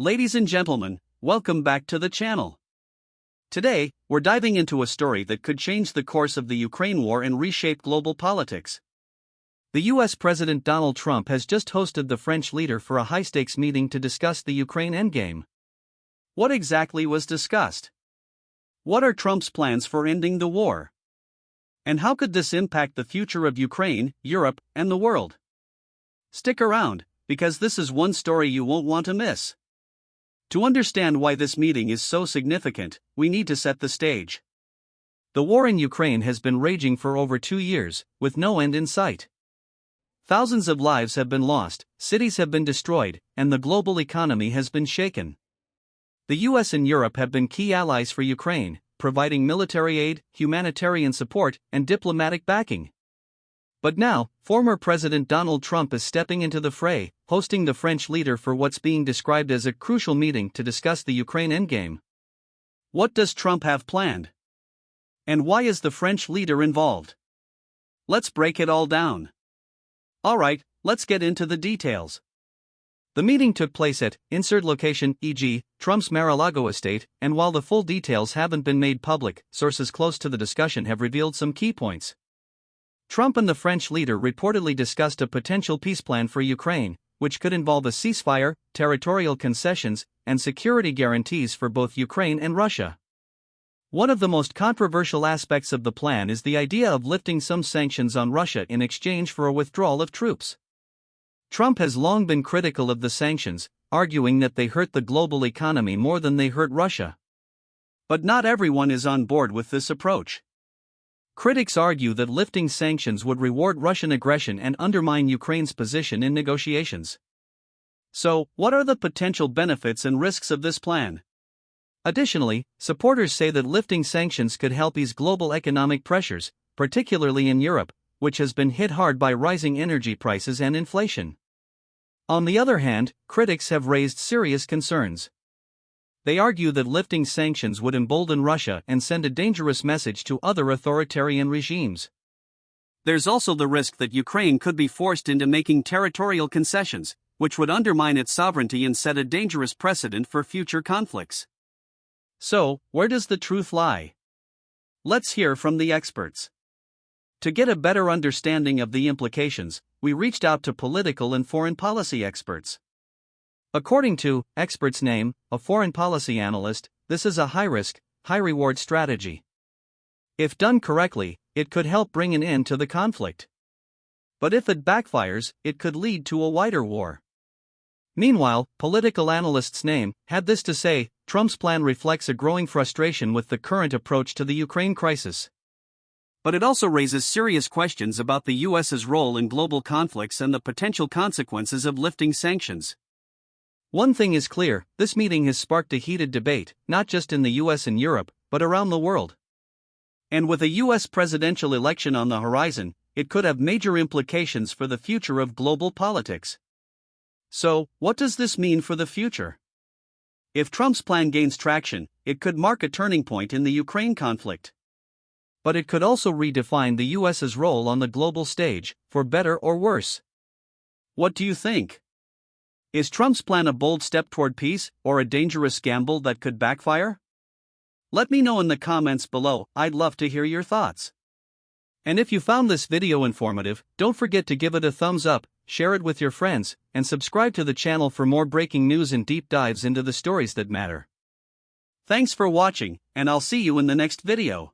Ladies and gentlemen, welcome back to the channel. Today, we're diving into a story that could change the course of the Ukraine war and reshape global politics. The US President Donald Trump has just hosted the French leader for a high-stakes meeting to discuss the Ukraine endgame. What exactly was discussed? What are Trump's plans for ending the war? And how could this impact the future of Ukraine, Europe, and the world? Stick around, because this is one story you won't want to miss. To understand why this meeting is so significant, we need to set the stage. The war in Ukraine has been raging for over 2 years, with no end in sight. Thousands of lives have been lost, cities have been destroyed, and the global economy has been shaken. The US and Europe have been key allies for Ukraine, providing military aid, humanitarian support, and diplomatic backing. But now, former President Donald Trump is stepping into the fray, hosting the French leader for what's being described as a crucial meeting to discuss the Ukraine endgame. What does Trump have planned? And why is the French leader involved? Let's break it all down. Alright, let's get into the details. The meeting took place at insert location, e.g., Trump's Mar-a-Lago estate, and while the full details haven't been made public, sources close to the discussion have revealed some key points. Trump and the French leader reportedly discussed a potential peace plan for Ukraine, which could involve a ceasefire, territorial concessions, and security guarantees for both Ukraine and Russia. One of the most controversial aspects of the plan is the idea of lifting some sanctions on Russia in exchange for a withdrawal of troops. Trump has long been critical of the sanctions, arguing that they hurt the global economy more than they hurt Russia. But not everyone is on board with this approach. Critics argue that lifting sanctions would reward Russian aggression and undermine Ukraine's position in negotiations. So, what are the potential benefits and risks of this plan? Additionally, supporters say that lifting sanctions could help ease global economic pressures, particularly in Europe, which has been hit hard by rising energy prices and inflation. On the other hand, critics have raised serious concerns. They argue that lifting sanctions would embolden Russia and send a dangerous message to other authoritarian regimes. There's also the risk that Ukraine could be forced into making territorial concessions, which would undermine its sovereignty and set a dangerous precedent for future conflicts. So, where does the truth lie? Let's hear from the experts. To get a better understanding of the implications, we reached out to political and foreign policy experts. According to Experts Name, a foreign policy analyst, this is a high-risk, high-reward strategy. If done correctly, it could help bring an end to the conflict. But if it backfires, it could lead to a wider war. Meanwhile, political analyst's Name had this to say: Trump's plan reflects a growing frustration with the current approach to the Ukraine crisis. But it also raises serious questions about the US's role in global conflicts and the potential consequences of lifting sanctions. One thing is clear: this meeting has sparked a heated debate, not just in the US and Europe, but around the world. And with a US presidential election on the horizon, it could have major implications for the future of global politics. So, what does this mean for the future? If Trump's plan gains traction, it could mark a turning point in the Ukraine conflict. But it could also redefine the US's role on the global stage, for better or worse. What do you think? Is Trump's plan a bold step toward peace, or a dangerous gamble that could backfire? Let me know in the comments below. I'd love to hear your thoughts. And if you found this video informative, don't forget to give it a thumbs up, share it with your friends, and subscribe to the channel for more breaking news and deep dives into the stories that matter. Thanks for watching, and I'll see you in the next video.